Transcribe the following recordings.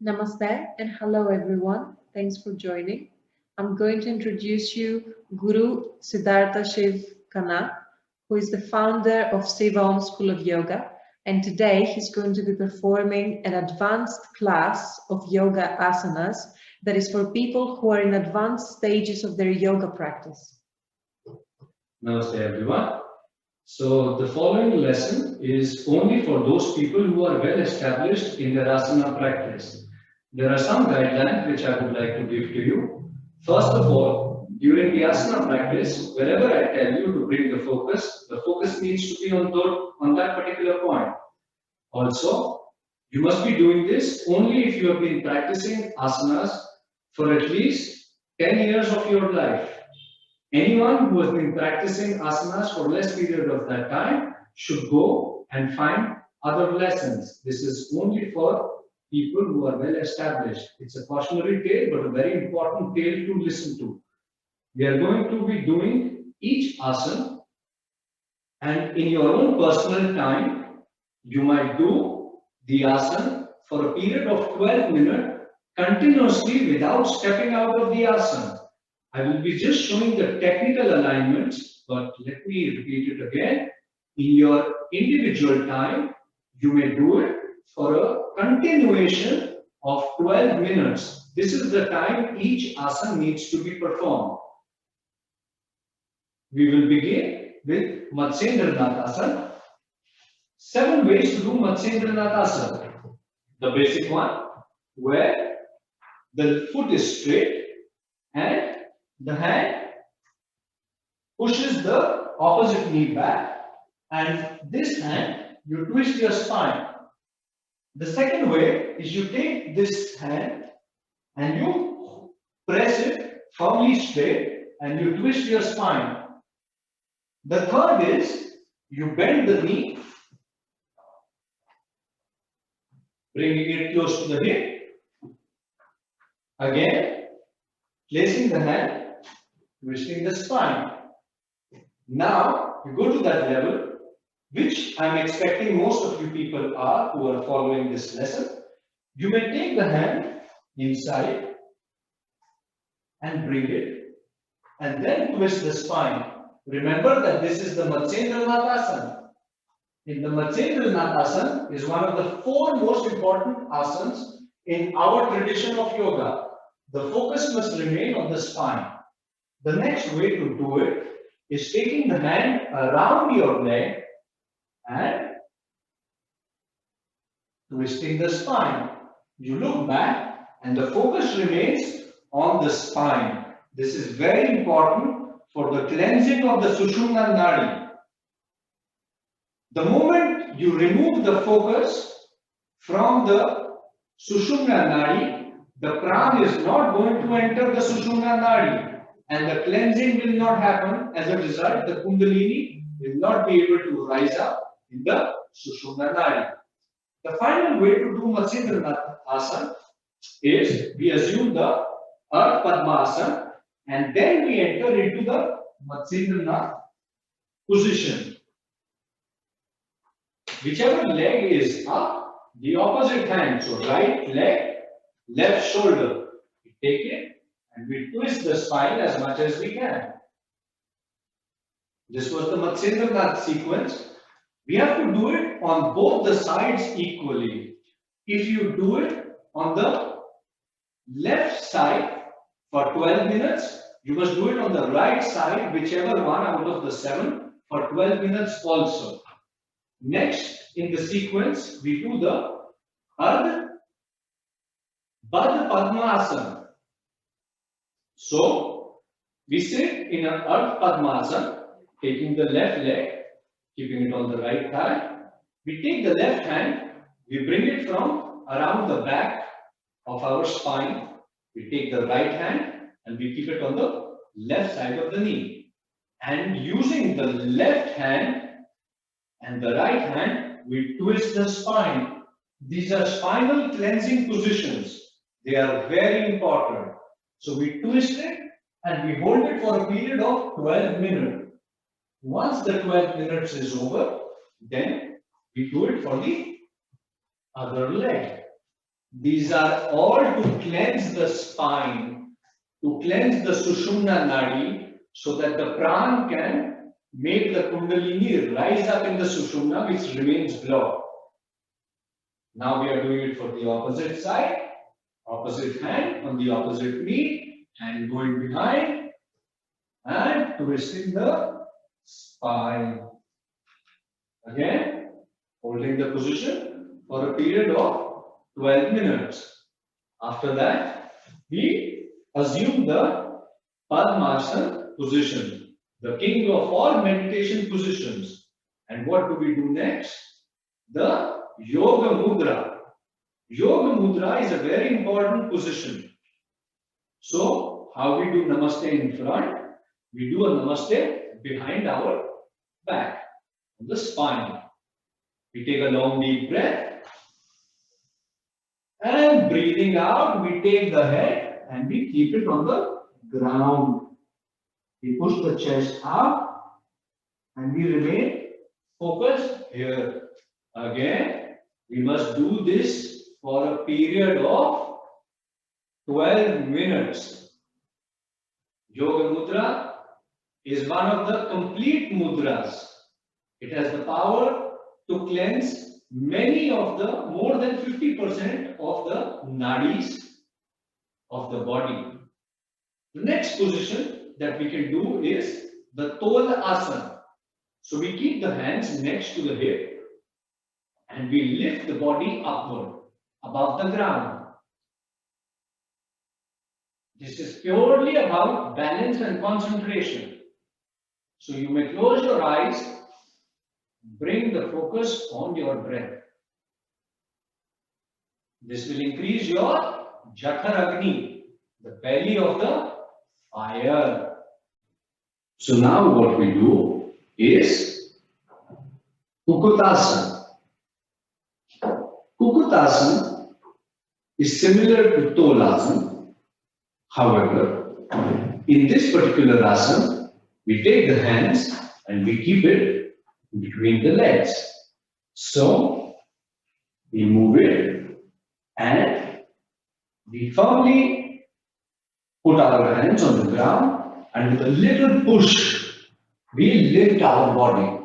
Namaste and hello everyone. Thanks for joining. I'm going to introduce you Guru Siddhartha Shiv Khanna, who is the founder of Siva Om School of Yoga. And today he's going to be performing an advanced class of yoga asanas that is for people who are in advanced stages of their yoga practice. Namaste everyone. So the following lesson is only for those people who are well established in their asana practice. There are some guidelines which I would like to give to you. First of all, during the asana practice, wherever I tell you to bring the focus needs to be on that particular point. Also, you must be doing this only if you have been practicing asanas for at least 10 years of your life. Anyone who has been practicing asanas for less period of that time should go and find other lessons. This is only for people who are well established. It's a cautionary tale, but a very important tale to listen to. We are going to be doing each asana, and in your own personal time, you might do the asana for a period of 12 minutes continuously without stepping out of the asana. I will be just showing the technical alignments, but let me repeat it again. In your individual time, you may do it for a continuation of 12 minutes. This is the time each asana needs to be performed. We will begin with Matsyendranath Asana. 7 ways to do Matsyendranath Asana. The basic one, where the foot is straight and the hand pushes the opposite knee back, and this hand you twist your spine. The second way is you take this hand and you press it firmly straight and you twist your spine. The third is you bend the knee, bringing it close to the hip. Again, placing the hand, twisting the spine. Now, you go to that level, which I'm expecting most of you people are who are following this lesson. You may take the hand inside and bring it, and then twist the spine. Remember that this is the Matsyendranath Asana. In the Matsyendranath Asana is one of the 4 most important asanas in our tradition of yoga. The focus must remain on the spine. The next way to do it is taking the hand around your leg and twisting the spine. You look back and the focus remains on the spine. This is very important for the cleansing of the Sushumna Nadi. The moment you remove the focus from the Sushumna Nadi, the prana is not going to enter the Sushumna Nadi, and the cleansing will not happen. As a result, the Kundalini will not be able to rise up in the Sushumna Nadi. The final way to do Matsyendranath Asana is we assume the Ardha Padmasana and then we enter into the Matsyendranath position. Whichever leg is up, the opposite hand, so right leg, left shoulder, we take it and we twist the spine as much as we can. This was the Matsyendranath sequence. We have to do it on both the sides equally. If you do it on the left side for 12 minutes, you must do it on the right side, whichever one out of the 7, for 12 minutes also. Next, in the sequence, we do the Ardha Padmasana. So, we sit in an Ardha Padmasana, taking the left leg, keeping it on the right thigh. We take the left hand, we bring it from around the back of our spine. We take the right hand and we keep it on the left side of the knee. And using the left hand and the right hand, we twist the spine. These are spinal cleansing positions. They are very important. So we twist it and we hold it for a period of 12 minutes. Once the 12 minutes is over, then we do it for the other leg. These are all to cleanse the spine, to cleanse the Sushumna Nadi, so that the Pran can make the Kundalini rise up in the Sushumna, which remains blocked. Now we are doing it for the opposite side, opposite hand on the opposite knee, and going behind and twisting the spine. Again, holding the position for a period of 12 minutes. After that, we assume the Padmasana position, the king of all meditation positions. And what do we do next? The Yoga Mudra. Yoga Mudra is a very important position. So, how we do Namaste in front? We do a Namaste behind our back, on the spine. We take a long deep breath. And breathing out, we take the head and we keep it on the ground. We push the chest up and we remain focused here. Again, we must do this for a period of 12 minutes. Yoga Mudra is one of the complete mudras. It has the power to cleanse many of the, more than 50% of the nadis of the body. The next position that we can do is the Tola Asana. So we keep the hands next to the hip and we lift the body upward, above the ground. This is purely about balance and concentration. So you may close your eyes, bring the focus on your breath. This will increase your Jathar Agni, the belly of the fire. So now what we do is Kukutasana. Kukutasana is similar to Tolasana. However, in this particular asana, we take the hands and we keep it between the legs. So we move it and we firmly put our hands on the ground, and with a little push, we lift our body.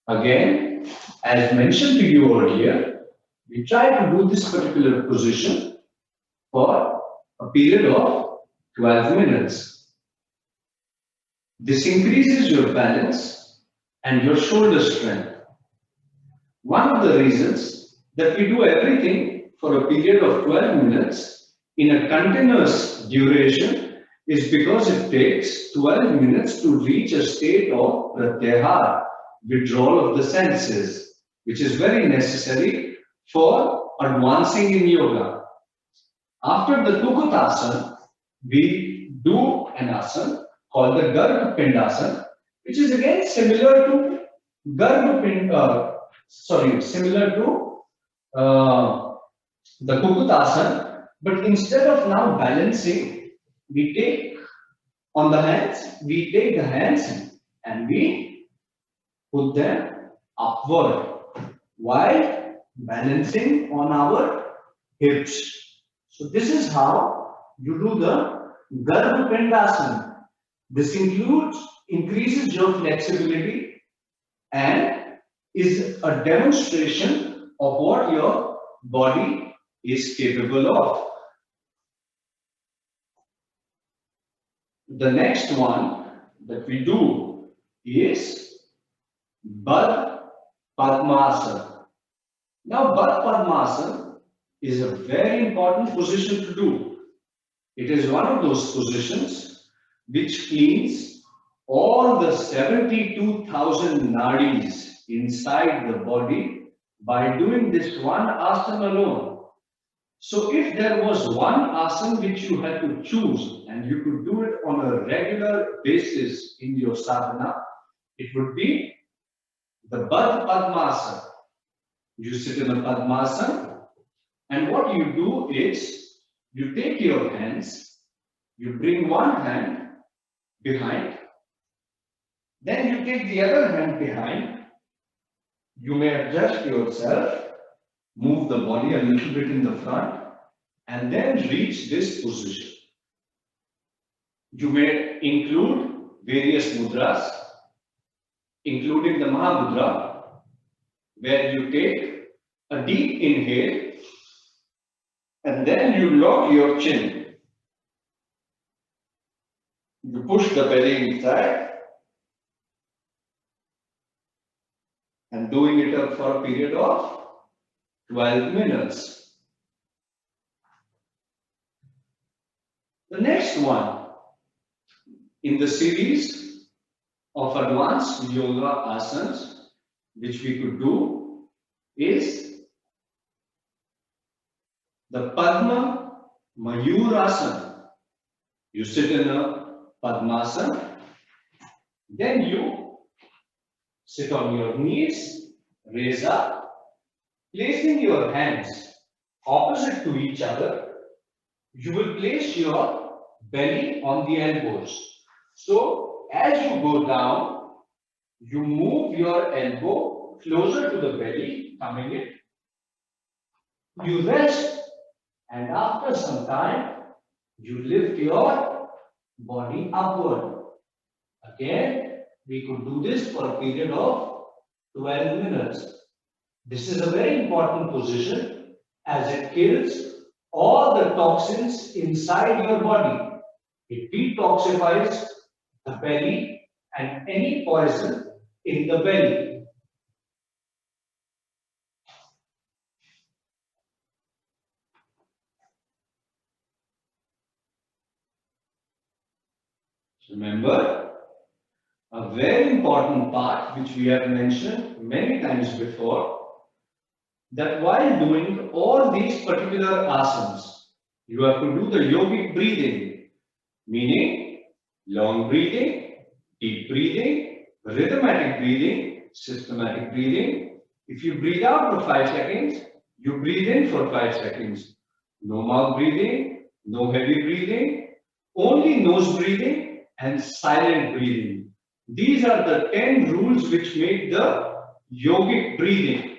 Again, as mentioned to you earlier, we try to do this particular position for a period of 12 minutes. This increases your balance and your shoulder strength. One of the reasons that we do everything for a period of 12 minutes in a continuous duration is because it takes 12 minutes to reach a state of pratyahara, withdrawal of the senses, which is very necessary for advancing in yoga. After the Kukutasana, we do an asana called the Garga Pindasana, which is again similar to the Kukutasana, but instead of now balancing, we take the hands and we put them upward while balancing on our hips. So this is how you do the Garga Pindasana. This increases your flexibility and is a demonstration of what your body is capable of. The next one that we do is Baddha Padmasana. Now, Baddha Padmasana is a very important position to do. It is one of those positions which cleans all the 72,000 nadis inside the body by doing this one asana alone. So if there was one asana which you had to choose and you could do it on a regular basis in your sadhana, it would be the Baddha Padmasana. You sit in a Padmasana, and what you do is you take your hands, you bring one hand behind, then you take the other hand behind. You may adjust yourself Move the body a little bit in the front and then reach this position. You may include various mudras, including the Mahamudra, where you take a deep inhale and then you lock your chin. You push the belly inside and doing it up for a period of 12 minutes. The next one in the series of advanced yoga asanas which we could do is the Padma Mayurasana. You sit in a Padmasana, then you sit on your knees, raise up, placing your hands opposite to each other. You will place your belly on the elbows. So as you go down, you move your elbow closer to the belly, coming in. You rest, and after some time, you lift your body upward. Again, we could do this for a period of 12 minutes. This is a very important position as it kills all the toxins inside your body. It detoxifies the belly and any poison in the belly. Remember, a very important part which we have mentioned many times before, that while doing all these particular asanas, you have to do the yogic breathing, meaning long breathing, deep breathing, rhythmatic breathing, systematic breathing. If you breathe out for 5 seconds, you breathe in for 5 seconds. No mouth breathing, no heavy breathing, only nose breathing and silent breathing. These are the 10 rules which make the yogic breathing.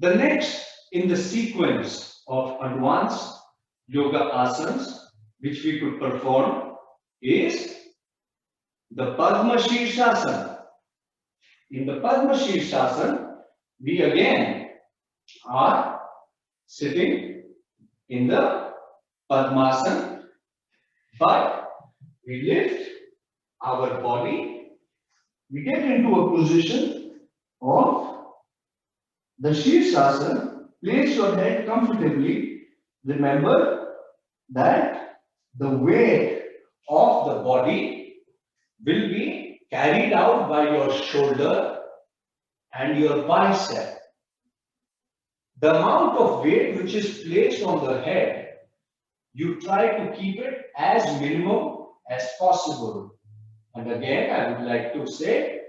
The next in the sequence of advanced yoga asanas which we could perform is the Padma Shirshasana. In the Padma Shirshasana, we again are sitting in the Padmasana, but we lift our body, we get into a position of the Shirshasana. Place your head comfortably. Remember that the weight of the body will be carried out by your shoulder and your bicep. The amount of weight which is placed on the head, you try to keep it as minimum as possible. And again, I would like to say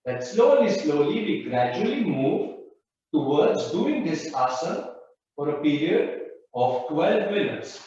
that slowly, we gradually move towards doing this asana for a period of 12 minutes.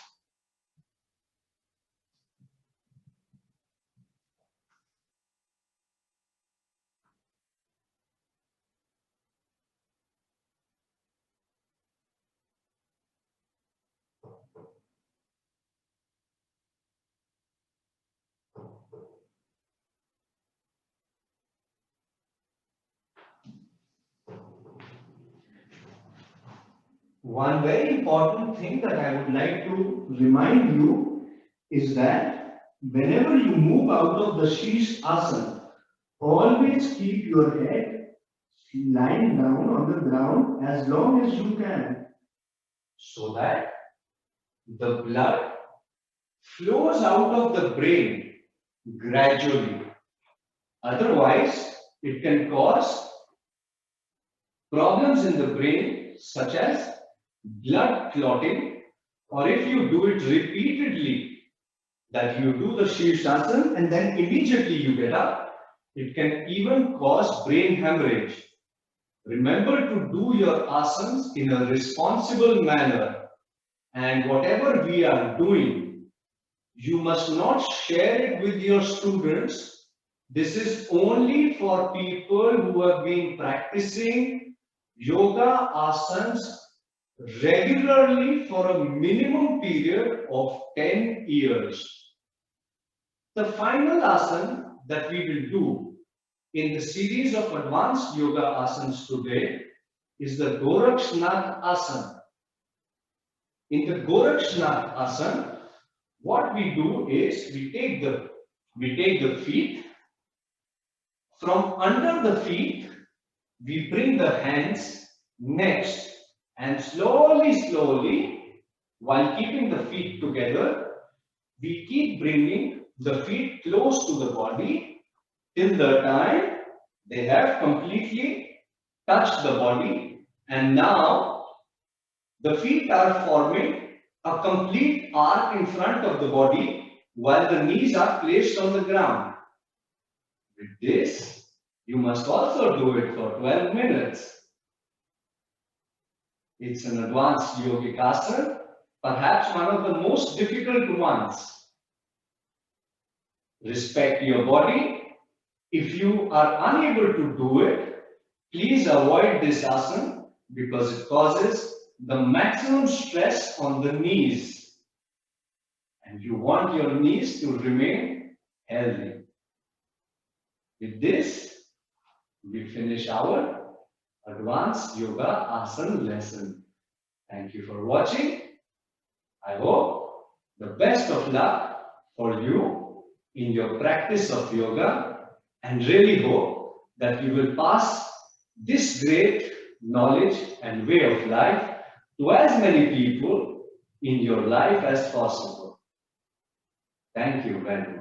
One very important thing that I would like to remind you is that whenever you move out of the Sheesh Asana, always keep your head lying down on the ground as long as you can, so that the blood flows out of the brain gradually. Otherwise, it can cause problems in the brain such as blood clotting, or if you do it repeatedly, that you do the Shirshasana and then immediately you get up, it can even cause brain hemorrhage. Remember to do your asanas in a responsible manner, and whatever we are doing, you must not share it with your students. This is only for people who have been practicing yoga asanas regularly for a minimum period of 10 years. The final asana that we will do in the series of advanced yoga asanas today is the Gorakshnath asana. In the Gorakshnath asana, what we do is we take the feet. From under the feet, we bring the hands next, and slowly, while keeping the feet together, we keep bringing the feet close to the body till the time they have completely touched the body, and now the feet are forming a complete arc in front of the body while the knees are placed on the ground. With this, you must also do it for 12 minutes. It's an advanced yogic asana, perhaps one of the most difficult ones. Respect your body. If you are unable to do it, please avoid this asana because it causes the maximum stress on the knees. And you want your knees to remain healthy. With this, we finish our advanced yoga asana lesson. Thank you for watching. I hope the best of luck for you in your practice of yoga, and really hope that you will pass this great knowledge and way of life to as many people in your life as possible. Thank you very much.